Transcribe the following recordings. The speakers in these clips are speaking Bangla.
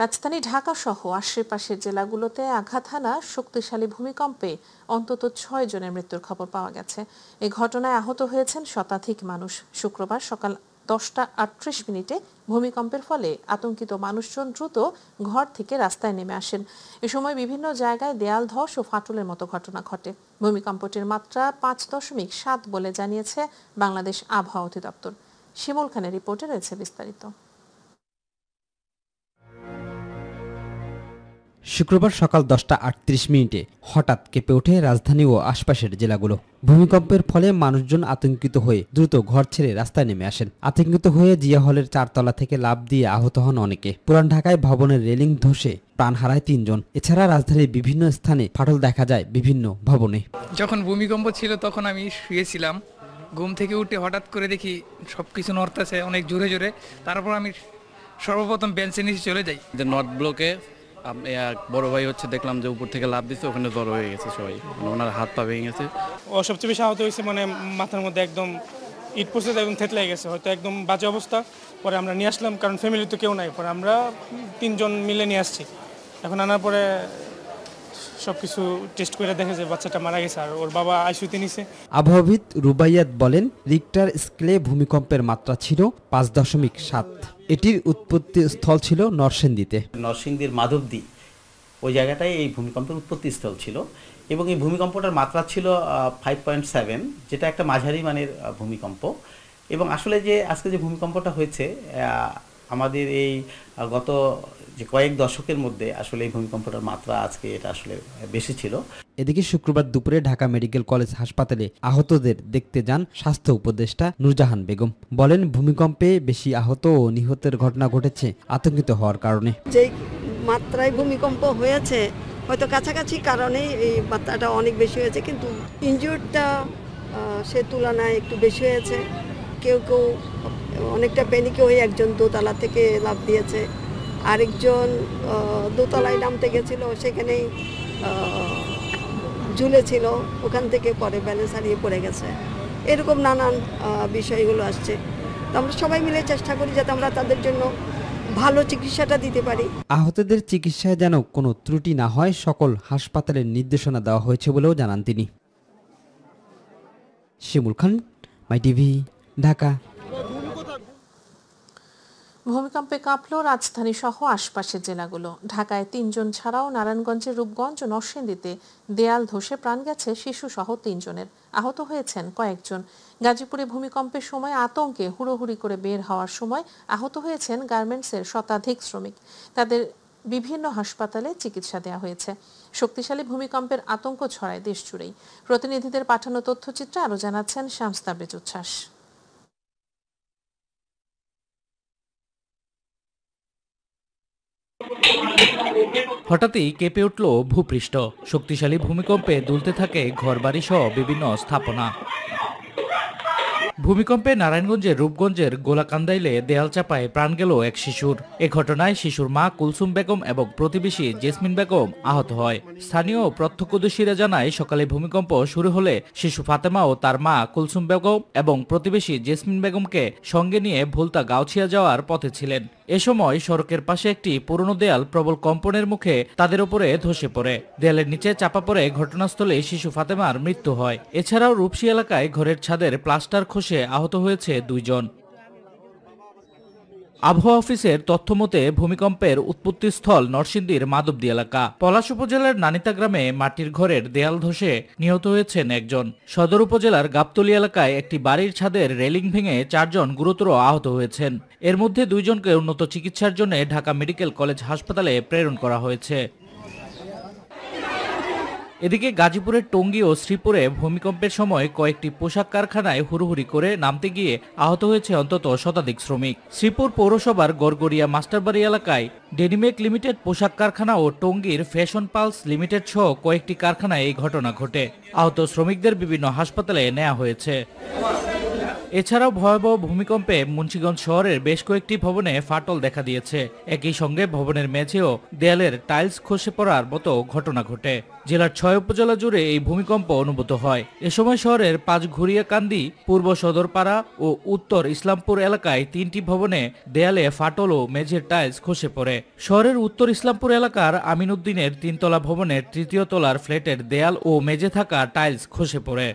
রাজধানী ঢাকা সহ আশেপাশের জেলাগুলোতে আঘাত হানা শক্তিশালী ভূমিকম্পে অন্তত ৬ জনের মৃত্যুর খবর পাওয়া গেছে। এই ঘটনায় আহত হয়েছেন শতাধিক মানুষ। শুক্রবার সকাল 10টা 38 মিনিটে ভূমিকম্পের ফলে আতঙ্কিত মানুষজন দ্রুত ঘর থেকে রাস্তায় নেমে আসেন। এ সময় বিভিন্ন জায়গায় দেয়াল ধস ও ফাটলের মতো ঘটনা ঘটে। ভূমিকম্পটির মাত্রা 5.7 বলে জানিয়েছে বাংলাদেশ আবহাওয়া অধিদপ্তর। শিমুল খানের রিপোর্টে রয়েছে বিস্তারিত। শুক্রবার সকাল 10টা 38 মিনিটে হঠাৎ কেঁপে ওঠে রাজধানী ও আশপাশের জেলাগুলো। ভূমিকম্পের ফলে মানুষজন আতঙ্কিত হয়ে দ্রুত ঘর ছেড়ে রাস্তায় নেমে আসেন। আতঙ্কিত হয়ে জিয়া হলের 4তলা থেকে লাফ দিয়ে আহত হন অনেকে। পুরান ঢাকায় ভবনের রেলিং ধসে প্রাণ হারায় 3 জন। এছাড়া রাজধানীর বিভিন্ন স্থানে ফাটল দেখা যায় বিভিন্ন ভবনে। যখন ভূমিকম্প ছিল তখন আমি শুয়েছিলাম, ঘুম থেকে উঠে হঠাৎ করে দেখি সবকিছু নড়তেছে অনেক জোরে জোরে। তারপর আমি সর্বপ্রথম বেঞ্চের নিচে চলে যাই। নর্থ ব্লকে বড় ভাই হচ্ছে দেখলাম যে উপর থেকে লাফ দিচ্ছে, ওখানে জড়ো হয়ে গেছে সবাই, ওনার হাত পা ভেঙে গেছে। ও সবচেয়ে বেশি আহত হয়েছে, মানে মাথার মধ্যে একদম ইট পড়ছে, একদম থেতলে গেছে, হয়তো একদম বাজে অবস্থা। পরে আমরা নিয়ে আসলাম, কারণ ফ্যামিলি তো কেউ নাই। পরে আমরা 3 জন মিলে নিয়ে আসছি। এখন আনার পরে সবকিছু টেস্ট করে দেখে যে বাচ্চাটা মারা গেছে, আর ওর বাবা আইসিইউতে নিছে। আবহাওয়াবিদ রুবাইয়াত বলেন, রিক্টার স্কেলে ভূমিকম্পের মাত্রা ছিল 5.7। এটির উৎপত্তি স্থল ছিল নরসিংদীতে। নরসিংদীর মাধবদী ওই জায়গাটায় এই ভূমিকম্পের উৎপত্তি স্থল ছিল, এবং এই ভূমিকম্পটার মাত্রা ছিল 5.7, যেটা একটা মাঝারি মানের ভূমিকম্প। এবং আসলে যে আজকে যে ভূমিকম্পটা হয়েছে, আমাদের এই গত যে কয়েক দশকের মধ্যে আসলে এই ভূমিকম্পটার মাত্রা আজকে এটা আসলে বেশি ছিল। এদিকে শুক্রবার দুপুরে ঢাকা মেডিকেল কলেজ হাসপাতালে আহতদের দেখতে যান স্বাস্থ্য উপদেষ্টা নূরজাহান বেগম। বলেন, ভূমিকম্পে বেশি আহত ও নিহতের ঘটনা ঘটেছে আতঙ্কিত হওয়ার কারণে। যে মাত্রায় ভূমিকম্প হয়েছে হয়তো কাছাকাছি কারণে এই মাত্রাটা অনেক বেশি হয়েছে, কিন্তু ইনজিউরটা সে তুলনায় একটু বেশি হয়েছে। কেউ কেউ অনেকটা প্যানিকে হয়ে একজন দোতলা থেকে লাফ দিয়েছে, আরেকজন দোতলায় নামতে গেছিল, সেখানেই ঝুলেছিল, ওখান থেকে পরে ব্যালেন্স হারিয়ে পড়ে গেছে। এরকম নানান বিষয়গুলো আসছে। তো আমরা সবাই মিলে চেষ্টা করি যাতে আমরা তাদের জন্য ভালো চিকিৎসাটা দিতে পারি। আহতদের চিকিৎসায় যেন কোনো ত্রুটি না হয় সকল হাসপাতালের নির্দেশনা দেওয়া হয়েছে বলেও জানান তিনি। শিমুল খান, মাই টিভি, ঢাকা। ভূমিকম্পে কাঁপল রাজধানী সহ আশপাশের জেলাগুলো। ঢাকায় 3 জন ছাড়াও নারায়ণগঞ্জের রূপগঞ্জ ও নরসিংদীতে দেয়াল ধসে প্রাণ গেছে শিশু সহ 3 জনের। আহত হয়েছেন কয়েকজন। গাজীপুরে ভূমিকম্পের সময় আতঙ্কে হুড়োহুড়ি করে বের হওয়ার সময় আহত হয়েছেন গার্মেন্টসের শতাধিক শ্রমিক। তাদের বিভিন্ন হাসপাতালে চিকিৎসা দেওয়া হয়েছে। শক্তিশালী ভূমিকম্পের আতঙ্ক ছড়ায় দেশ জুড়েই। প্রতিনিধিদের পাঠানো তথ্যচিত্রে আরও জানাচ্ছেন শামস তাবরেজ উচ্ছ্বাস। হঠাৎই কেঁপে উঠল ভূপৃষ্ঠ। শক্তিশালী ভূমিকম্পে দুলতে থাকে ঘরবাড়ি সহ বিভিন্ন স্থাপনা। ভূমিকম্পে নারায়ণগঞ্জের রূপগঞ্জের গোলাকান্দাইলে দেয়াল চাপায় প্রাণ গেল এক শিশুর। এ ঘটনায় শিশুর মা কুলসুম বেগম এবং প্রতিবেশী জেসমিন বেগম আহত হয়। স্থানীয় প্রত্যক্ষদর্শীরা জানায়, সকালে ভূমিকম্প শুরু হলে শিশু ফাতেমা ও তার মা কুলসুম বেগম এবং প্রতিবেশী জেসমিন বেগমকে সঙ্গে নিয়ে ভুলতা গাউছিয়া যাওয়ার পথে ছিলেন। এ সময় সড়কের পাশে একটি পুরনো দেয়াল প্রবল কম্পনের মুখে তাদের উপরে ধসে পড়ে। দেয়ালের নিচে চাপা পড়ে ঘটনাস্থলে শিশু ফাতেমার মৃত্যু হয়। এছাড়াও রূপসী এলাকায় ঘরের ছাদের প্লাস্টার খসে আহত হয়েছে 2 জন। আবহাওয়া অফিসের তথ্যমতে ভূমিকম্পের উৎপত্তিস্থল নরসিংদীর মাধবদী এলাকা। পলাশ উপজেলার নানিতা গ্রামে মাটির ঘরের দেয়াল ধসে নিহত হয়েছেন 1 জন। সদর উপজেলার গাবতলী এলাকায় একটি বাড়ির ছাদের রেলিং ভেঙে 4 জন গুরুতর আহত হয়েছেন। এর মধ্যে 2 জনকে উন্নত চিকিৎসার জন্য ঢাকা মেডিকেল কলেজ হাসপাতালে প্রেরণ করা হয়েছে। এদিকে গাজীপুরের টঙ্গী ও শ্রীপুরে ভূমিকম্পের সময় কয়েকটি পোশাক কারখানায় হুড়োহুড়ি করে নামতে গিয়ে আহত হয়েছে অন্তত শতাধিক শ্রমিক। শ্রীপুর পৌরসভার গড়গড়িয়া মাস্টারবাড়ি এলাকায় ডেনিমেক লিমিটেড পোশাক কারখানা ও টঙ্গীর ফ্যাশন পালস লিমিটেড সহ কয়েকটি কারখানায় এই ঘটনা ঘটে। আহত শ্রমিকদের বিভিন্ন হাসপাতালে নেওয়া হয়েছে। এছাড়াও ভয়াবহ ভূমিকম্পে মুন্সিগঞ্জ শহরের বেশ কয়েকটি ভবনে ফাটল দেখা দিয়েছে। একই সঙ্গে ভবনের মেঝে ও দেয়ালের টাইলস খসে পড়ার মতো ঘটনা ঘটে। জেলার 6 উপজেলা জুড়ে এই ভূমিকম্প অনুভূত হয়। এ সময় শহরের পাঁচঘুরিয়াকান্দি, পূর্ব সদরপাড়া ও উত্তর ইসলামপুর এলাকায় 3টি ভবনে দেয়ালে ফাটল ও মেঝের টাইলস খসে পড়ে। শহরের উত্তর ইসলামপুর এলাকার আমিন উদ্দিনের 3তলা ভবনের 3য় তলার ফ্ল্যাটের দেয়াল ও মেঝে থাকা টাইলস খসে পড়ে।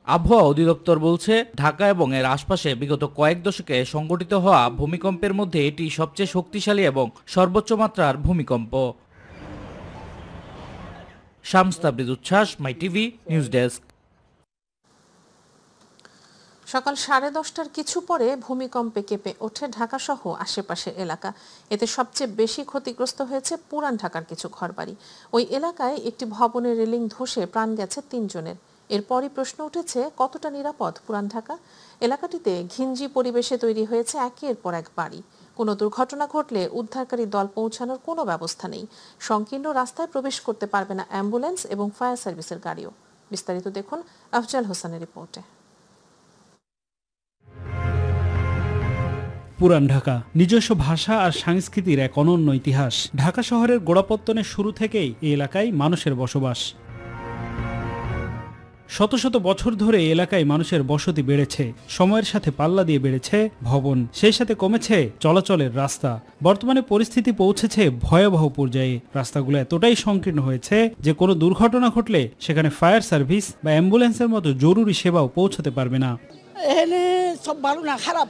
আবহাওয়া অধিদপ্তর বলছে, ঢাকা এবং এর আশপাশে বিগত কয়েক দশকে সংঘটিত হওয়া ভূমিকম্পের মধ্যে এটি সবচেয়ে শক্তিশালী এবং সর্বোচ্চ মাত্রার ভূমিকম্প। শামস তাবরিজ উচ্ছ্বাস, মাই টিভি নিউজ ডেস্ক। সকাল 10:30টার কিছু পরে ভূমিকম্পে কেঁপে ওঠে ঢাকাসহ আশেপাশের এলাকা। এতে সবচেয়ে বেশি ক্ষতিগ্রস্ত হয়েছে পুরান ঢাকার কিছু ঘরবাড়ি। ওই এলাকায় একটি ভবনের রেলিং ধসে প্রাণ গেছে 3 জনের। এরপরই প্রশ্ন উঠেছে, কতটা নিরাপদ পুরান ঢাকা? এলাকাটিতে ঘিঞ্জি পরিবেশে তৈরি হয়েছে একের পর এক বাড়ি। কোনো দুর্ঘটনা ঘটলে উদ্ধারকারী দল পৌঁছানোর কোনো ব্যবস্থা নেই। সংকীর্ণ রাস্তায় প্রবেশ করতে পারবে না অ্যাম্বুলেন্স এবং ফায়ার সার্ভিসের গাড়িও। বিস্তারিত দেখুন আফজাল হোসেনের রিপোর্টে। পুরান ঢাকা নিজস্ব ভাষা আর সংস্কৃতির এক অনন্য ইতিহাস। ঢাকা শহরের গোড়াপত্তনের শুরু থেকেই এই এলাকায় মানুষের বসবাস। শত শত বছর ধরে এই এলাকায় মানুষের বসতি বেড়েছে। সময়ের সাথে পাল্লা দিয়ে বেড়েছে ভবন, সেই সাথে কমেছে চলাচলের রাস্তা। বর্তমানে পরিস্থিতি পৌঁছেছে ভয়াবহ পর্যায়ে। রাস্তাগুলো এতটাই সংকীর্ণ হয়েছে যে কোনো দুর্ঘটনা ঘটলে সেখানে ফায়ার সার্ভিস বা অ্যাম্বুলেন্সের মতো জরুরি সেবাও পৌঁছাতে পারবে না। এখানে সব ভালো না, খারাপ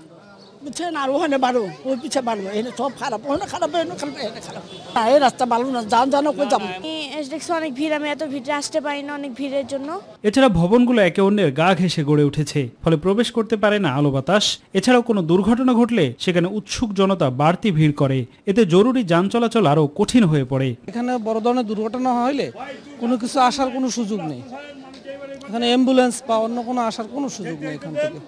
বুঝছেন, আর ওখানে ভালো, ওই পিছে ভালো, এখানে সব খারাপ, ওখানে খারাপ, এখানে খারাপ। এই রাস্তা ভালো না, জানো করে যাবো। অনেক ভিড়, আমি এত ভিড়ে আসতে পারি না অনেক ভিড়ের জন্য। এছাড়া ভবনগুলো একে অন্যের গা ঘেঁষে গড়ে উঠেছে, ফলে প্রবেশ করতে পারে না আলো বাতাস। এছাড়াও কোনো দুর্ঘটনা ঘটলে সেখানে উৎসুক জনতা বাড়তি ভিড় করে। এতে জরুরি যান চলাচল আরো কঠিন হয়ে পড়ে। এখানে বড় ধরনের দুর্ঘটনা হলে কোনো কিছু আসার কোনো সুযোগ নেই। এখানে অ্যাম্বুলেন্স বা অন্য কোনো আসার কোনো সুযোগ নেই। এখান থেকে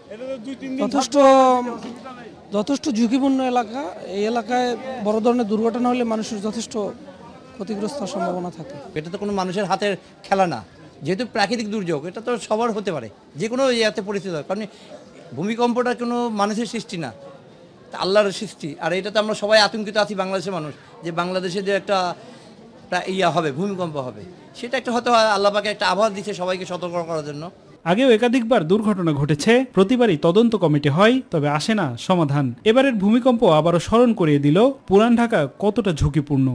যথেষ্ট ঝুঁকিপূর্ণ এলাকা। এই এলাকায় বড় ধরনের দুর্ঘটনা হলে মানুষের যথেষ্ট ক্ষতিগ্রস্ত সম্ভাবনা থাকে। এটা তো কোনো মানুষের হাতের খেলা না, যেহেতু প্রাকৃতিক দুর্যোগ, এটা তো সবার হতে পারে, যে কোনো ইয়াতে পরিস্থিতি হয়। কারণ ভূমিকম্পটা কোনো মানুষের সৃষ্টি না, আল্লাহর সৃষ্টি। আর এটা তো আমরা সবাই আতঙ্কিত আছি বাংলাদেশের মানুষ, যে বাংলাদেশে যে একটা হবে, ভূমিকম্প হবে, সেটা একটা হয়তো আল্লাহ পাকে একটা আভাস দিচ্ছে সবাইকে সতর্ক করার জন্য। আগেও একাধিকবার দুর্ঘটনা ঘটেছে, প্রতিবারই তদন্ত কমিটি হয়, তবে আসে না সমাধান। এবারের ভূমিকম্প আবারও স্মরণ করিয়ে দিল পুরান ঢাকা কতটা ঝুঁকিপূর্ণ।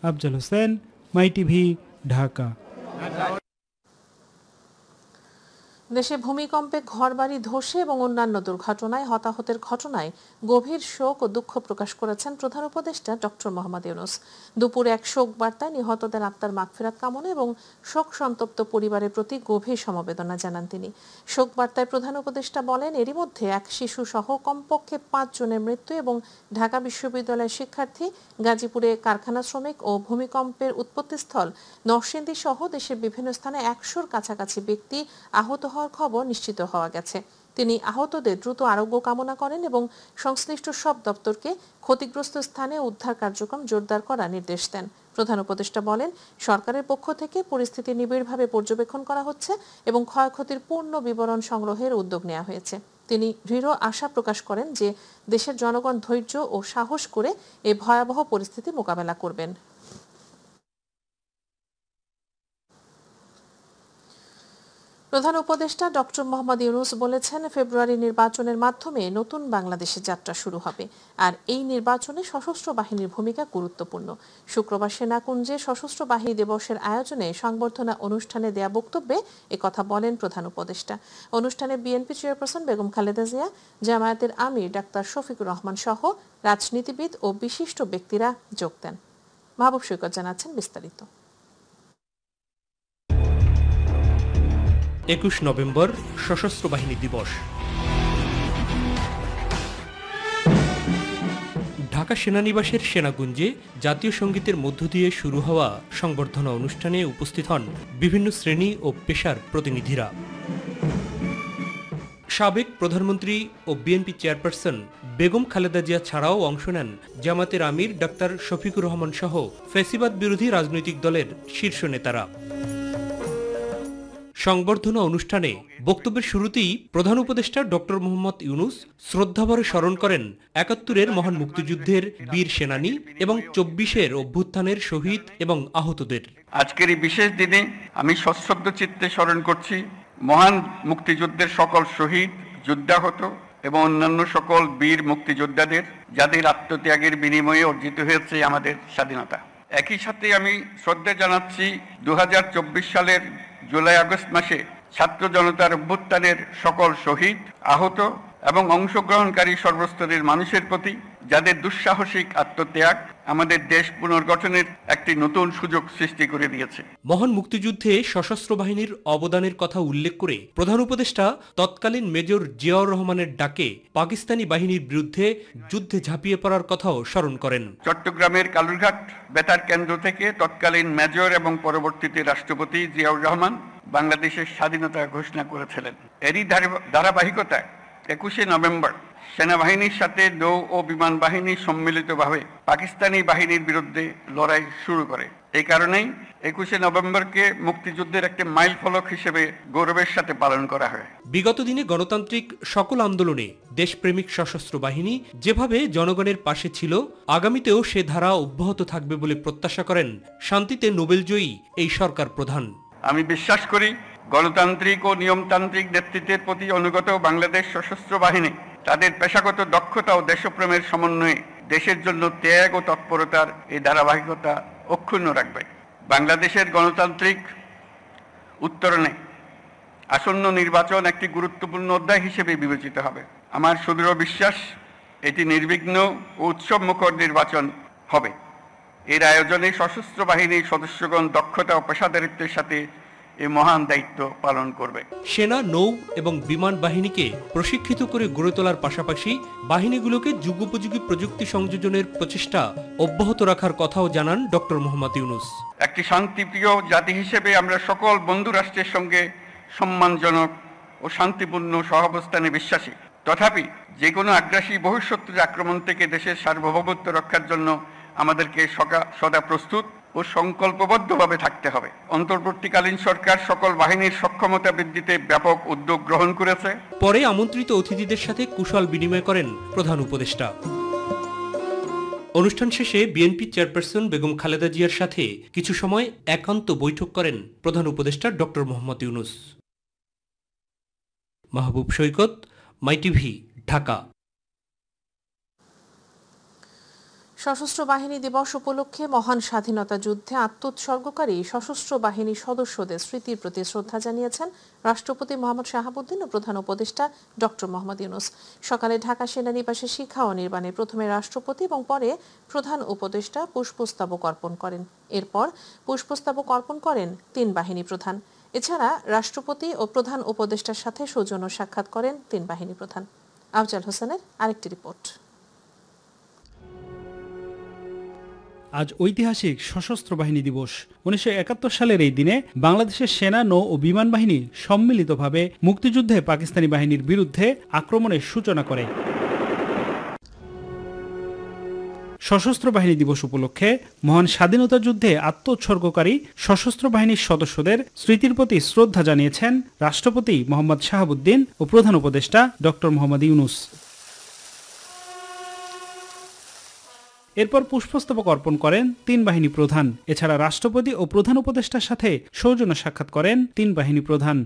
আফজাল হোসেন, মাই টিভি, ঢাকা। দেশে ভূমিকম্পে ঘরবাড়ি ধসে এবং অন্যান্য দুর্ঘটনায় হতাহতের ঘটনায় গভীর শোক ও দুঃখ প্রকাশ করেছেন প্রধান উপদেষ্টা ডক্টর মোহাম্মদ ইউনূস। দুপুরে এক শোক বার্তায় নিহতদের আত্মার মাগফিরাত কামনা এবং শোক সন্তপ্ত পরিবারের প্রতি গভীর সমবেদনা জানান তিনি। শোক বার্তায় প্রধান উপদেষ্টা বলেন, এরই মধ্যে এক শিশু সহ কমপক্ষে 5 জনের মৃত্যু এবং ঢাকা বিশ্ববিদ্যালয়ের শিক্ষার্থী, গাজীপুরে কারখানা শ্রমিক ও ভূমিকম্পের উৎপত্তিস্থল নরসিংদী সহ দেশের বিভিন্ন স্থানে 100-র কাছাকাছি ব্যক্তি আহত হওয়ার খবর নিশ্চিত হওয়া গেছে। তিনি আহতদের দ্রুত আরোগ্য কামনা করেন এবং সংশ্লিষ্ট সব দপ্তরকে ক্ষতিগ্রস্ত স্থানে উদ্ধার কার্যক্রম জোরদার করার নির্দেশ দেন। প্রধান উপদেষ্টা বলেন, সরকারের পক্ষ থেকে পরিস্থিতি নিবিড়ভাবে পর্যবেক্ষণ করা হচ্ছে এবং ক্ষয়ক্ষতির পূর্ণ বিবরণ সংগ্রহের উদ্যোগ নেওয়া হয়েছে। তিনি দৃঢ় আশা প্রকাশ করেন যে দেশের জনগণ ধৈর্য ও সাহস করে এই ভয়াবহ পরিস্থিতি মোকাবেলা করবেন। প্রধান উপদেষ্টা ডক্টর মোহাম্মদ ইউনূস বলেছেন, ফেব্রুয়ারি নির্বাচনের মাধ্যমে নতুন বাংলাদেশের যাত্রা শুরু হবে, আর এই নির্বাচনে সশস্ত্র বাহিনীর ভূমিকা গুরুত্বপূর্ণ। শুক্রবার সেনাকুঞ্জে সশস্ত্র বাহিনী দিবসের আয়োজনে সংবর্ধনা অনুষ্ঠানে দেয়া বক্তব্যে একথা বলেন প্রধান উপদেষ্টা। অনুষ্ঠানে বিএনপি চেয়ারপারসন বেগম খালেদা জিয়া, জামায়াতের আমির ডাক্তার শফিকুর রহমান সহ রাজনীতিবিদ ও বিশিষ্ট ব্যক্তিরা যোগ দেন। মাহবুব সৈকত জানাচ্ছেন বিস্তারিত। 21 নভেম্বর সশস্ত্র বাহিনী দিবস। ঢাকা সেনানিবাসের সেনাকুঞ্জে জাতীয় সঙ্গীতের মধ্য দিয়ে শুরু হওয়া সংবর্ধনা অনুষ্ঠানে উপস্থিত হন বিভিন্ন শ্রেণী ও পেশার প্রতিনিধিরা। সাবেক প্রধানমন্ত্রী ও বিএনপি চেয়ারপারসন বেগম খালেদা জিয়া ছাড়াও অংশ নেন জামায়াতের আমির ডাক্তার শফিকুর রহমান সহ ফ্যাসিবাদ বিরোধী রাজনৈতিক দলের শীর্ষ নেতারা। সংবর্ধনা অনুষ্ঠানে বক্তব্যের শুরুতেই প্রধান উপদেষ্টা ডক্টর মোহাম্মদ ইউনূস শ্রদ্ধাভরে স্মরণ করেন ৭১-এর মহান মুক্তিযুদ্ধের বীর সেনানী এবং ২৪-এর অভ্যুত্থানের শহীদ এবং আহতদের। আজকের এই বিশেষ দিনে আমি সশ্রদ্ধ চিত্তে স্মরণ করছি মহান মুক্তিযুদ্ধের সকল শহীদ, যুদ্ধাহত এবং অন্যান্য সকল বীর মুক্তিযোদ্ধাদের, যাদের আত্মত্যাগের বিনিময়ে অর্জিত হয়েছে আমাদের স্বাধীনতা। একই সাথে আমি শ্রদ্ধা জানাচ্ছি ২০২৪ সালের জুলাই আগস্ট মাসে ছাত্র জনতার অভ্যুত্থানের সকল শহীদ, আহত এবং অংশগ্রহণকারী সর্বস্তরের মানুষের প্রতি, যাদের দুঃসাহসিক আত্মত্যাগ আমাদের দেশ পুনর্গঠনের একটি নতুন সুযোগ সৃষ্টি করে দিয়েছে। মহান মুক্তিযুদ্ধে সশস্ত্র বাহিনীর অবদানের কথা উল্লেখ করে প্রধান উপদেষ্টা তৎকালীন মেজর জিয়াউর রহমানের ডাকে পাকিস্তানি বাহিনীর বিরুদ্ধে যুদ্ধে ঝাঁপিয়ে পড়ার কথাও স্মরণ করেন। চট্টগ্রামের কালুরঘাট বেতার কেন্দ্র থেকে তৎকালীন মেজর এবং পরবর্তীতে রাষ্ট্রপতি জিয়াউর রহমান বাংলাদেশের স্বাধীনতা ঘোষণা করেছিলেন। এরই ধারাবাহিকতায় ২১শে নভেম্বর সেনাবাহিনীর সাথে নৌ ও বিমান বাহিনী সম্মিলিতভাবে পাকিস্তানি বাহিনীর বিরুদ্ধে লড়াই শুরু করে। এই কারণেই ২১শে নভেম্বরকে মুক্তিযুদ্ধের একটি মাইল ফলক হিসেবে গৌরবের সাথে পালন করা হয়। বিগত দিনে গণতান্ত্রিক সকল আন্দোলনে দেশপ্রেমিক সশস্ত্র বাহিনী যেভাবে জনগণের পাশে ছিল, আগামীতেও সে ধারা অব্যাহত থাকবে বলে প্রত্যাশা করেন শান্তিতে নোবেলজয়ী এই সরকার প্রধান। আমি বিশ্বাস করি গণতান্ত্রিক ও নিয়মতান্ত্রিক নেতৃত্বের প্রতি অনুগত বাংলাদেশ সশস্ত্র বাহিনী তাদের পেশাগত দক্ষতা ও দেশপ্রেমের সমন্বয়ে দেশের জন্য ত্যাগ ও তৎপরতার এই ধারাবাহিকতা অক্ষুণ্ণ রাখবে। বাংলাদেশের গণতান্ত্রিক উত্তরণে আসন্ন নির্বাচন একটি গুরুত্বপূর্ণ অধ্যায় হিসেবে বিবেচিত হবে। আমার সুদৃঢ় বিশ্বাস এটি নির্বিঘ্ন ও উৎসবমুখর নির্বাচন হবে। এর আয়োজনে সশস্ত্র বাহিনীর সদস্যগণ দক্ষতা ও পেশাদারিত্বের সাথে এই মহান দায়িত্ব পালন করবে। সেনা, নৌ এবং বিমান বাহিনীকে প্রশিক্ষিত করে গড়ে তোলার পাশাপাশি বাহিনীগুলোকে যুগোপযোগী প্রযুক্তি সংযোজনের প্রচেষ্টা অব্যাহত রাখার কথাও জানান ডক্টর মোহাম্মদ ইউনূস। একটি শান্তিপ্রিয় জাতি হিসেবে আমরা সকল বন্ধু রাষ্ট্রের সঙ্গে সম্মানজনক ও শান্তিপূর্ণ সহাবস্থানে বিশ্বাসী। তথাপি যে কোনো আগ্রাসী বহিঃশত্রুর আক্রমণ থেকে দেশের সার্বভৌমত্ব রক্ষার জন্য আমাদেরকে সদা প্রস্তুত ও সংকল্পবদ্ধভাবে থাকতে হবে। অন্তর্বর্তীকালীন সরকার সকল বাহিনীর সক্ষমতা বৃদ্ধিতে ব্যাপক উদ্যোগ গ্রহণ করেছে। পরে আমন্ত্রিত অতিথিদের সাথে কুশল বিনিময় করেন প্রধান উপদেষ্টা। অনুষ্ঠান শেষে বিএনপি চেয়ারপারসন বেগম খালেদা জিয়ার সাথে কিছু সময় একান্ত বৈঠক করেন প্রধান উপদেষ্টা ডক্টর মোহাম্মদ ইউনূস। মাহবুব সৈকত, মাইটিভি, ঢাকা। সশস্ত্র বাহিনী দিবস উপলক্ষে মহান স্বাধীনতা যুদ্ধে আত্মোৎসর্গকারী সশস্ত্র বাহিনী সদস্যদের স্মৃতির প্রতি শ্রদ্ধা জানিয়েছেন রাষ্ট্রপতি মোহাম্মদ শাহাবুদ্দিন ও প্রধান উপদেষ্টা ডক্টর মোহাম্মদ ইউনূস। সকালে ঢাকা সেনানিবাসে শিক্ষা ও নির্বাণে প্রথমে রাষ্ট্রপতি এবং পরে প্রধান উপদেষ্টা পুষ্পস্তবক অর্পণ করেন। এরপর পুষ্পস্তবক অর্পণ করেন ৩ বাহিনী প্রধান। এছাড়া রাষ্ট্রপতি ও প্রধান উপদেষ্টার সাথে সৌজন্য সাক্ষাৎ করেন ৩ বাহিনী প্রধান। আফজাল হোসেনের আরেকটি রিপোর্ট। আজ ঐতিহাসিক সশস্ত্র বাহিনী দিবস। ১৯৭১ সালের এই দিনে বাংলাদেশের সেনা, নৌ ও বিমান বাহিনী সম্মিলিতভাবে মুক্তিযুদ্ধে পাকিস্তানি বাহিনীর বিরুদ্ধে আক্রমণের সূচনা করে। সশস্ত্র বাহিনী দিবস উপলক্ষে মহান স্বাধীনতা যুদ্ধে আত্মোৎসর্গকারী সশস্ত্র বাহিনীর সদস্যদের স্মৃতির প্রতি শ্রদ্ধা জানিয়েছেন রাষ্ট্রপতি মোহাম্মদ শাহাবুদ্দিন ও প্রধান উপদেষ্টা ডক্টর মোহাম্মদ ইউনূস। এরপর পুষ্পস্তবক অর্পণ করেন ৩ বাহিনী প্রধান। এছাড়া রাষ্ট্রপতি ও প্রধান উপদেষ্টার সাথে সৌজন্য সাক্ষাৎ করেন ৩ বাহিনী প্রধান।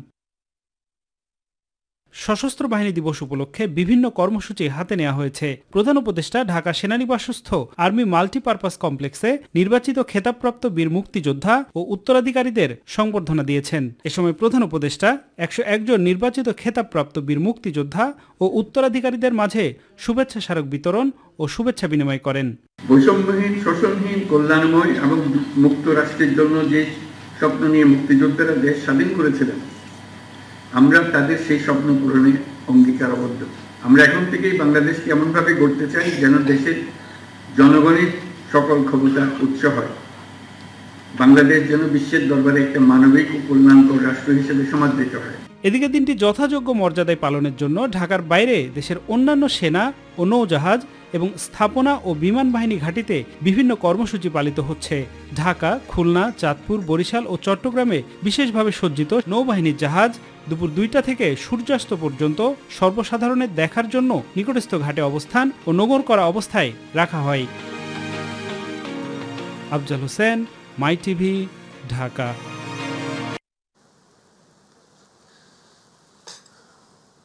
সশস্ত্র বাহিনী দিবস উপলক্ষে বিভিন্ন কর্মসূচি হাতে নেওয়া হয়েছে। প্রধান উপদেষ্টা ঢাকা সেনানিবাসস্থ আর্মি মাল্টিপারপাস কমপ্লেক্সে নির্বাচিত খেতাবপ্রাপ্ত বীর মুক্তিযোদ্ধা ও উত্তরাধিকারীদের সংবর্ধনা দিয়েছেন। এ সময় প্রধান উপদেষ্টা ১০১ জন নির্বাচিত খেতাবপ্রাপ্ত বীর মুক্তিযোদ্ধা ও উত্তরাধিকারীদের মাঝে শুভেচ্ছা স্মারক বিতরণ ও শুভেচ্ছা বিনিময় করেন। বৈষম্যহীন, শোষণহীন, কল্যাণময় এবং মুক্ত রাষ্ট্রের জন্য যে স্বপ্ন নিয়ে মুক্তিযোদ্ধারা দেশ স্বাধীন করেছিলেন, আমরা তাদের সেই স্বপ্ন পূরণে অঙ্গীকারবদ্ধ। আমরা এখন থেকেই বাংলাদেশকে এমনভাবে গড়তে চাই যেন দেশের জনগণের সকল ক্ষমতার উৎস হয়। বাংলাদেশ যেন বিশ্বের দরবারে একটা মানবিক ও কল্যাণকর রাষ্ট্র হিসেবে সমাদৃত হয়। এদিকে দিনটি যথাযোগ্য মর্যাদায় পালনের জন্য ঢাকার বাইরে দেশের অন্যান্য সেনা ও নৌজাহাজ এবং স্থাপনা ও বিমান বাহিনী ঘাঁটিতে বিভিন্ন কর্মসূচি পালিত হচ্ছে। ঢাকা, খুলনা, চাঁদপুর, বরিশাল ও চট্টগ্রামে বিশেষভাবে সজ্জিত নৌবাহিনীর জাহাজ দুপুর 2টা থেকে সূর্যাস্ত পর্যন্ত সর্বসাধারণের দেখার জন্য নিকটস্থ ঘাটে অবস্থান ও নোঙর করা অবস্থায় রাখা হয়। আফজাল হোসেন, মাই টিভি, ঢাকা।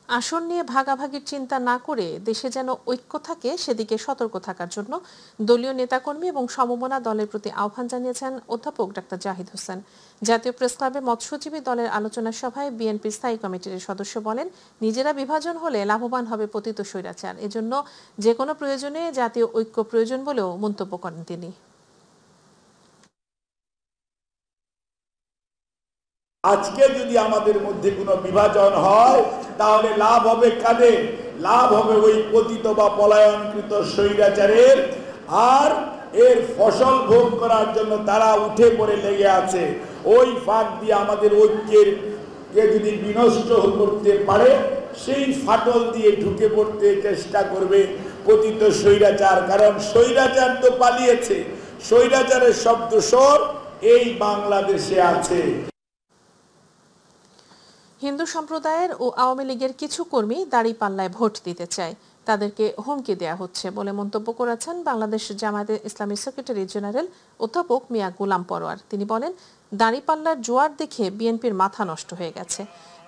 আসন নিয়ে ভাগাভাগির চিন্তা না করে দেশে যেন ঐক্য থাকে সেদিকে সতর্ক থাকার জন্য দলীয় নেতাকর্মী এবং সমমনা দলের প্রতি আহ্বান জানিয়েছেন অধ্যাপক ডাক্তার জাহিদ হোসেন। জাতীয় প্রেসক্লাবে মৎস্যজীবী দলের আলোচনা সভায় বিএনপি স্থায়ী কমিটির সদস্য বলেন, নিজেরা বিভাজন হলে লাভবান হবে পতিত স্বৈরাচার, এজন্য যে কোনো প্রয়োজনে জাতীয় ঐক্য প্রয়োজন বলেও মন্তব্য করেন তিনি। আজকে যদি আমাদের মধ্যে কোনো বিভাজন হয় তাহলে লাভ হবে কাদের? লাভ হবে ওই পতিত বা পলায়নকৃত স্বৈরাচারের। আর এর ফসল ভোগ করার জন্য তারা উঠে পড়ে লেগে আছে। ওই ফাঁক দিয়ে আমাদের ঐক্যের কে যদি বিনষ্ট করতে পারে সেই ফাটল দিয়ে ঢুকে পড়তে চেষ্টা করবে পতিত স্বৈরাচার। কারণ স্বৈরাচার তো পালিয়েছে, স্বৈরাচারের শব্দ স্বর এই বাংলাদেশে আছে। হিন্দু সম্প্রদায়ের ও আওয়ামী লীগের কিছু কর্মী দাঁড়িপাল্লায় ভোট দিতে চায়, তাদেরকে হুমকি দেয়া হচ্ছে বলে মন্তব্য করেছেন বাংলাদেশ জামায়াতে ইসলামীর সেক্রেটারি জেনারেল অধ্যাপক মিয়া গোলাম পরোয়ার। তিনি বলেন, দাঁড়িপাল্লার জোয়ার দেখে বিএনপির মাথা নষ্ট হয়ে গেছে।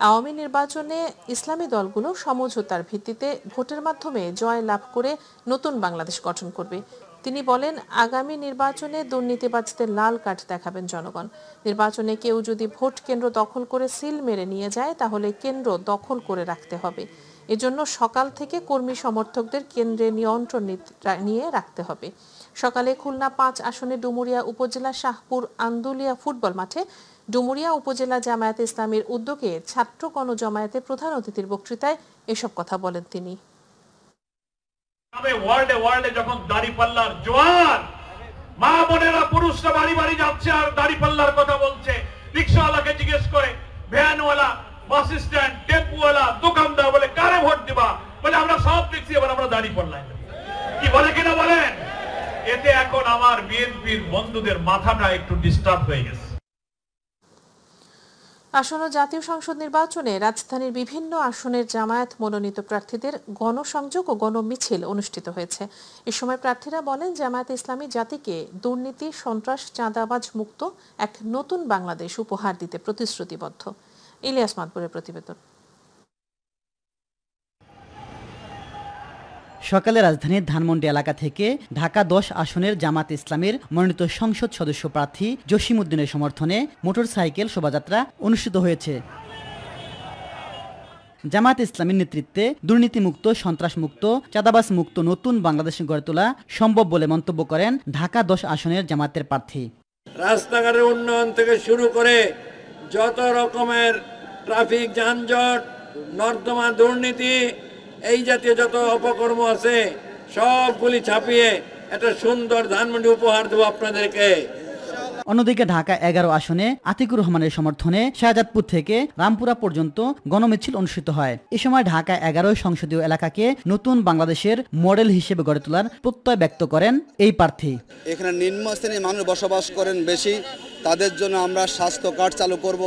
আওয়ামী নির্বাচনে ইসলামী দলগুলো সমঝোতার ভিত্তিতে ভোটের মাধ্যমে জয় লাভ করে নতুন বাংলাদেশ গঠন করবে। তিনি বলেন, আগামী নির্বাচনে দুর্নীতিবাজদের লাল কার্ড দেখাবেন জনগণ। নির্বাচনে কেউ যদি ভোট কেন্দ্র দখল করে সিল মেরে নিয়ে যায় তাহলে কেন্দ্র দখল করে রাখতে হবে। এজন্য সকাল থেকে কর্মী সমর্থকদের কেন্দ্রে নিয়ন্ত্রণ নিয়ে রাখতে হবে। সকালে খুলনা 5 আসনে ডুমুরিয়া উপজেলা শাহপুর আন্দুলিয়া ফুটবল মাঠে ডুমুরিয়া উপজেলা জামায়াতে ইসলামীর উদ্যোগে ছাত্র গণজমায়েতে প্রধান অতিথির বক্তৃতায় এসব কথা বলেন তিনি। ওয়ার্ল্ডে যখন দাড়িপাল্লার জোয়ার, মা বোনেরা পুরুষরা বাড়ি বাড়ি যাচ্ছে আর দাড়িপাল্লার কথা বলছে। রিক্সাওয়ালাকে জিজ্ঞেস করে, ভ্যানওয়ালা, বাস স্ট্যান্ড, টেম্পুওয়ালা, দোকানদার বলে কারে ভোট দিবা? বলে আমরা সব দেখছি, এবার আমরা দাড়িপাল্লায় কি বলে কিনা বলেন। এতে এখন আমার বিএনপির বন্ধুদের মাথাটা একটু ডিস্টার্ব হয়ে গেছে। আসন্ন জাতীয় সংসদ নির্বাচনে রাজধানীর বিভিন্ন আসনের জামায়াত মনোনীত প্রার্থীদের গণসংযোগ ও গণমিছিল অনুষ্ঠিত হয়েছে। এ সময় প্রার্থীরা বলেন, জামায়াত ইসলামী জাতিকে দুর্নীতি, সন্ত্রাস, চাঁদাবাজ মুক্ত এক নতুন বাংলাদেশ উপহার দিতে প্রতিশ্রুতিবদ্ধ। ইলিয়াস মাদবরের প্রতিবেদন। সকালে রাজধানীর ধানমন্ডি এলাকা থেকে ঢাকা 10 আসনের জামাত ইসলামের মনোনীত সংসদ সদস্য প্রার্থী জসিমউদ্দিনের সমর্থনে মোটরসাইকেল শোভাযাত্রা অনুষ্ঠিত হয়েছে। জামাত ইসলামের নেতৃত্বে দুর্নীতিমুক্ত, সন্ত্রাসমুক্ত, চাঁদাবাজ মুক্ত নতুন বাংলাদেশ গড়ে তোলা সম্ভব বলে মন্তব্য করেন ঢাকা 10 আসনের জামাতের প্রার্থী। রাস্তাঘাটের উন্নয়ন থেকে শুরু করে যত রকমের ট্রাফিক যানজট, নর্দমা দুর্নীতি, এই জাতীয় যত অপকর্ম আছে সবগুলি ছাপিয়ে একটা সুন্দর ধানমন্ডি উপহার দেব আপনাদেরকে। অন্যদিকে ঢাকা 11 আসনে আতিকুর রহমানের সমর্থনে শাহজাদপুর থেকে রামপুরা পর্যন্ত গণমিছিল অনুষ্ঠিত হয়। এ সময় ঢাকা 11 সংসদীয় এলাকাকে নতুন বাংলাদেশের মডেল হিসেবে গড়ে তোলার প্রত্যয় ব্যক্ত করেন এই প্রার্থী। এখানে নিম্ন শ্রেণীর মানুষ বসবাস করেন বেশি, তাদের জন্য আমরা স্বাস্থ্য কার্ড চালু করব,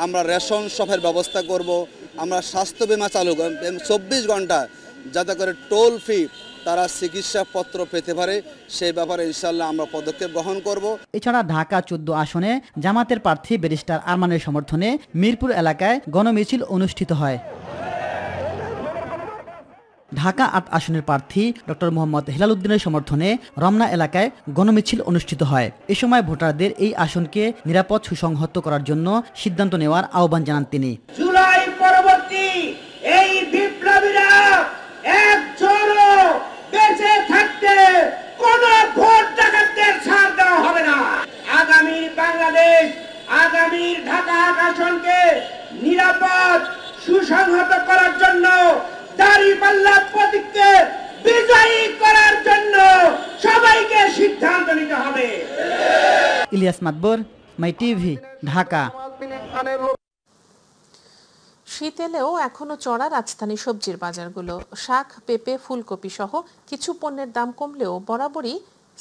আমরা রেশন শপের ব্যবস্থা করব, আমরা স্বাস্থ্য বিমা চালু 24 ঘন্টা যাতে করে টোল ফ্রি তারা চিকিৎসাপত্র পেতে পারে, সেই ব্যাপারে ইনশাআল্লাহ আমরা পদক্ষেপ গ্রহণ করব। এছাড়া ঢাকা 14 আসনে জামাতের প্রার্থী ব্যারিস্টার আরমানের সমর্থনে মিরপুর এলাকায় গণমিছিল অনুষ্ঠিত হয়। ঢাকা 8 আসনের প্রার্থী ডক্টর মোহাম্মদ হেলাল উদ্দিনের সমর্থনে রমনা এলাকায় গণমিছিল অনুষ্ঠিত হয়। এ সময় ভোটারদের এই আসনকে নিরাপদ সুসংহত করার জন্য সিদ্ধান্ত নেওয়ার আহ্বান জানান তিনি। জুলাই পরবর্তী এই বিপ্লবীরা একজনও বেঁচে থাকতে কোন ভোট ডাকাতদের ছাড় দেওয়া হবে না। আগামী বাংলাদেশ, আগামী ঢাকা আসনকে নিরাপদ সুসংহত করার জন্য, দাঁড়িপাল্লা প্রতীককে বিজয়ী করার জন্য সবাইকে সিদ্ধান্ত নিতে হবে। ইলিয়াস মাদবর, মাই টিভি, ঢাকা। শীত এলেও এখনো চড়া রাজধানী সবজির বাজারগুলো। শাক, পেঁপে, ফুলকপি সহ কিছু পণ্যের দাম কমলেও বরাবরই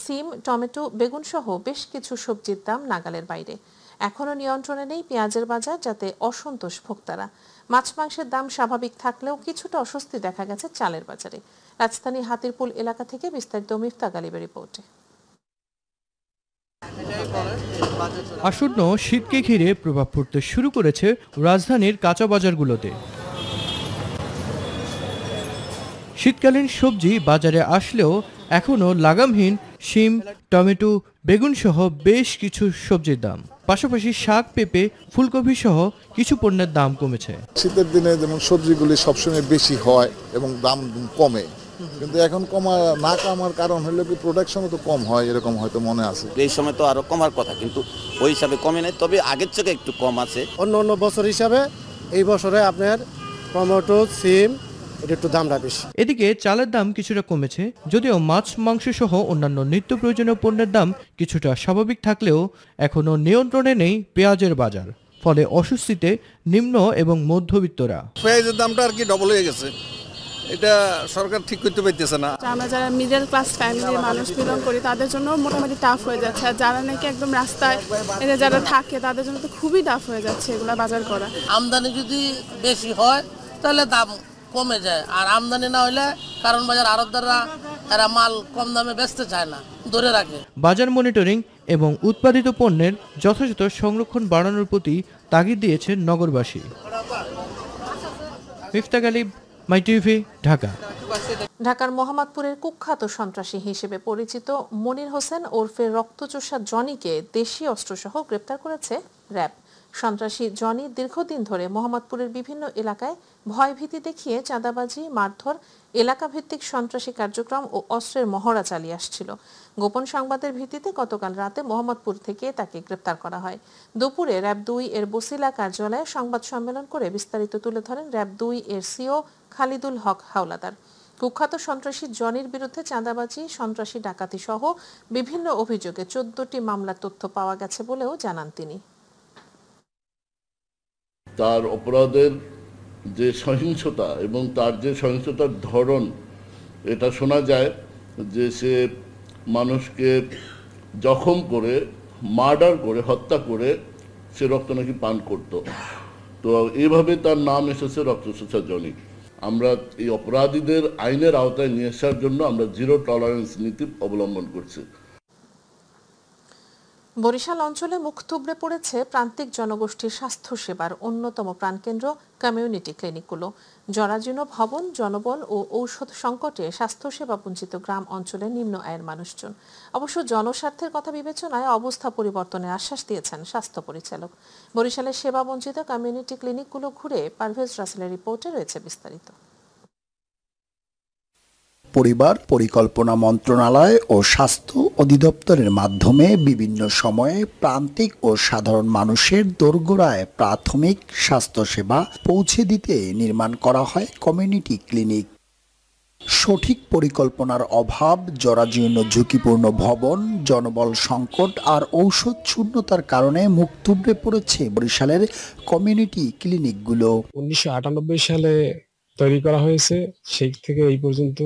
সিম, টমেটো, বেগুন সহ বেশ কিছু সবজির দাম নাগালের বাইরে। এখনো নিয়ন্ত্রণে নেই পেঁয়াজের বাজার, যাতে অসন্তোষ ভোক্তারা। মাছ মাংসের দাম স্বাভাবিক থাকলেও কিছুটা অস্বস্তি দেখা গেছে চালের বাজারে। রাজধানী হাতিরপুল এলাকা থেকে বিস্তারিত মিফতা গালিবের রিপোর্টে। আসন্ন শীতকে ঘিরে প্রভাব পড়তে শুরু করেছে রাজধানীর কাঁচা বাজারগুলোতে। শীতকালীন সবজি বাজারে আসলেও এখনও লাগামহীন শিম, টমেটো, বেগুন সহ বেশ কিছু সবজির দাম। পাশাপাশি শাক, পেঁপে, ফুলকপি সহ কিছু পণ্যের দাম কমেছে। শীতের দিনে যেমন সবজিগুলি সবসময় বেশি হয় এবং দাম কমে, কিন্তু এখন না কমার কারণ হলো কি প্রোডাকশনও তো কম হয়, এরকম হয়তো মনে আছে। এই সময় তো আরো কমার কথা, কিন্তু ওই হিসাবে কমে নাই, তবে আগের থেকে একটু কম আছে। অন্য বছর হিসাবে এই বছরে আপনার টমেটো, সিম একটু দামটা বেশি। এদিকে চালের দাম কিছুটা কমেছে, যদিও মাছ, মাংস সহ অন্যান্য নিত্য প্রয়োজনীয় পণ্যের দাম কিছুটা স্বাভাবিক থাকলেও এখনো নিয়ন্ত্রণে নেই পেঁয়াজের বাজার। ফলে অস্বস্তিতে নিম্ন এবং মধ্যবিত্তরা। পেঁয়াজের দামটা আর কি ডবল হয়ে গেছে, এটা সরকার ঠিক করতে পারতেছে না। আমরা যারা মিডল ক্লাস ফ্যামিলির মানুষ বিলং করি তাদের জন্য মোটামুটি টাফ হয়ে যাচ্ছে, আর যারা নাকি একদম রাস্তায় যারা থাকে তাদের জন্য তো খুবই টাফ হয়ে যাচ্ছে এগুলো বাজার করা। আমদানি যদি বেশি হয় তাহলে দাম কমে যায়, আর আমদানি না হলে কারণ বাজার আড়তদাররা এরা মাল কম দামে বেচতে চায় না, ধরে রাখে। বাজার মনিটরিং এবং উৎপাদিত পণ্যের যথাযথ সংরক্ষণ বাড়ানোর প্রতি তাগিদ দিয়েছে নগরবাসী। মিফতা গালিব, মাই টিভি, ঢাকা। ঢাকার মোহাম্মদপুরের কুখ্যাত সন্ত্রাসী হিসেবে পরিচিত মনির হোসেন ওরফে রক্তচোষা জনিকে দেশি অস্ত্রসহ গ্রেপ্তার করেছে র্যাব। সন্ত্রাসী জনি দীর্ঘদিন ধরে মোহাম্মদপুরের বিভিন্ন এলাকায় ভয়ভীতি দেখিয়ে চাঁদাবাজি, মারধর, এলাকাভিত্তিক সন্ত্রাসী কার্যক্রম ও অস্ত্রের মহড়া চালিয়ে আসছিল। গোপন সংবাদের ভিত্তিতে গতকাল রাতে মোহাম্মদপুর থেকে তাকে গ্রেপ্তার করা হয়। দুপুরে র্যাব 2 এর বসিলা কার্যালয়ে সংবাদ সম্মেলন করে বিস্তারিত তুলে ধরেন র্যাব 2 এর সিও খালিদুল হক হাওলাদার। কুখ্যাত সন্ত্রাসী জনির বিরুদ্ধে চাঁদাবাজি, সন্ত্রাসী ডাকাতি সহ বিভিন্ন অভিযোগে 14টি মামলার তথ্য পাওয়া গেছে বলেও জানান তিনি। তার অপরাধের যে সহিংসতা এবং তার যে সহিংসতার ধরন, এটা শোনা যায় যে সে মানুষকে জখম করে, মার্ডার করে, হত্যা করে সে রক্ত নাকি পান করত। তো এইভাবে তার নাম এসেছে রক্তচোষা জনি। আমরা এই অপরাধীদের আইনের আওতায় নিয়ে আসার জন্য আমরা জিরো টলারেন্স নীতি অবলম্বন করছি। বরিশাল অঞ্চলে মুখ থুবড়ে পড়েছে প্রান্তিক জনগোষ্ঠীর স্বাস্থ্যসেবার অন্যতম প্রাণকেন্দ্র কমিউনিটি ক্লিনিকগুলো। জরাজীর্ণ ভবন, জনবল ও ঔষধ সংকটে স্বাস্থ্যসেবা বঞ্চিত গ্রাম অঞ্চলের নিম্ন আয়ের মানুষজন। অবশ্য জনস্বার্থের কথা বিবেচনায় অবস্থা পরিবর্তনের আশ্বাস দিয়েছেন স্বাস্থ্য পরিচালক। বরিশালের সেবা বঞ্চিত কমিউনিটি ক্লিনিকগুলো ঘুরে পারভেজ রাসেলের রিপোর্টে রয়েছে বিস্তারিত। পরিবার পরিকল্পনা মন্ত্রণালয় ও স্বাস্থ্য অধিদপ্তরের মাধ্যমে বিভিন্ন সময়ে প্রান্তিক ও সাধারণ মানুষের দোরগোড়ায় প্রাথমিক স্বাস্থ্যসেবা পৌঁছে দিতে নির্মাণ করা হয় কমিউনিটি ক্লিনিক। সঠিক পরিকল্পনার অভাব, জরাজীর্ণ ঝুঁকিপূর্ণ ভবন, জনবল সংকট আর ঔষধ শূন্যতার কারণে মুখ থুবড়ে পড়েছে বরিশালের কমিউনিটি ক্লিনিকগুলো। 1998 সালে তৈরি করা হয়েছে, সেই থেকে এই পর্যন্ত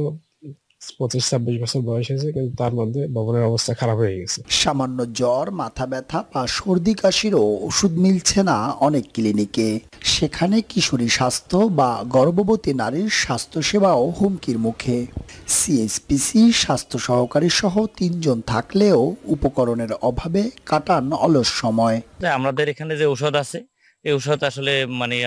25-26 বছর বয়স হয়েছে, কিন্তু তার মধ্যে ভবনের অবস্থা খারাপ হয়ে গেছে। সামান্য জ্বর, মাথা ব্যথা বা সর্দি কাশিরও ওষুধ মিলছে না অনেক ক্লিনিকে। সেখানে কিশোরী স্বাস্থ্য বা গর্ভবতী নারীর স্বাস্থ্যসেবাও হুমকির মুখে। সিএসপিসি স্বাস্থ্য সহকারী সহ 3 জন থাকলেও উপকরণের অভাবে কাটান অলস সময়। আমাদের এখানে যে ঔষধ আছে, এই ঔষধ আসলে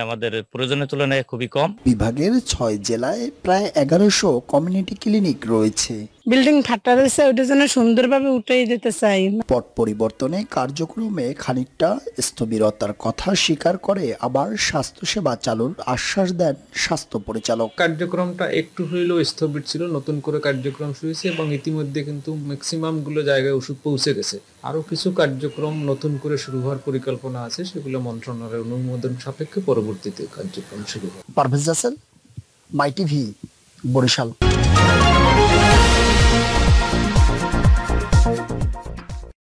আমাদের প্রয়োজনের তুলনায় খুবই কম। বিভাগের 6 জেলায় প্রায় 1100 কমিউনিটি ক্লিনিক রয়েছে। বিল্ডিং ফাটা রয়েছে, ওটার জন্য সুন্দরভাবে উঠে যেতে চাই। পট পরিবর্তনে কার্যক্রমে খানিকটা স্থবিরতার কথা স্বীকার করে আবার স্বাস্থ্যসেবা চালুর আশ্বাস দেন স্বাস্থ্য পরিচালক। কার্যক্রমটা একটু হইলেও স্থবির ছিল, নতুন করে কার্যক্রম শুরু হয়েছে এবং ইতিমধ্যে কিন্তু ম্যাক্সিমাম গুলো জায়গায় ওষুধ পৌঁছে গেছে। আরো কিছু কার্যক্রম নতুন করে শুরু হওয়ার পরিকল্পনা আছে, সেগুলো মন্ত্রণালয়ের অনুমোদন সাপেক্ষে পরবর্তীতে কার্যক্রম শুরু হবে। পারভেজ রাসেল, মাই টিভি, বরিশাল।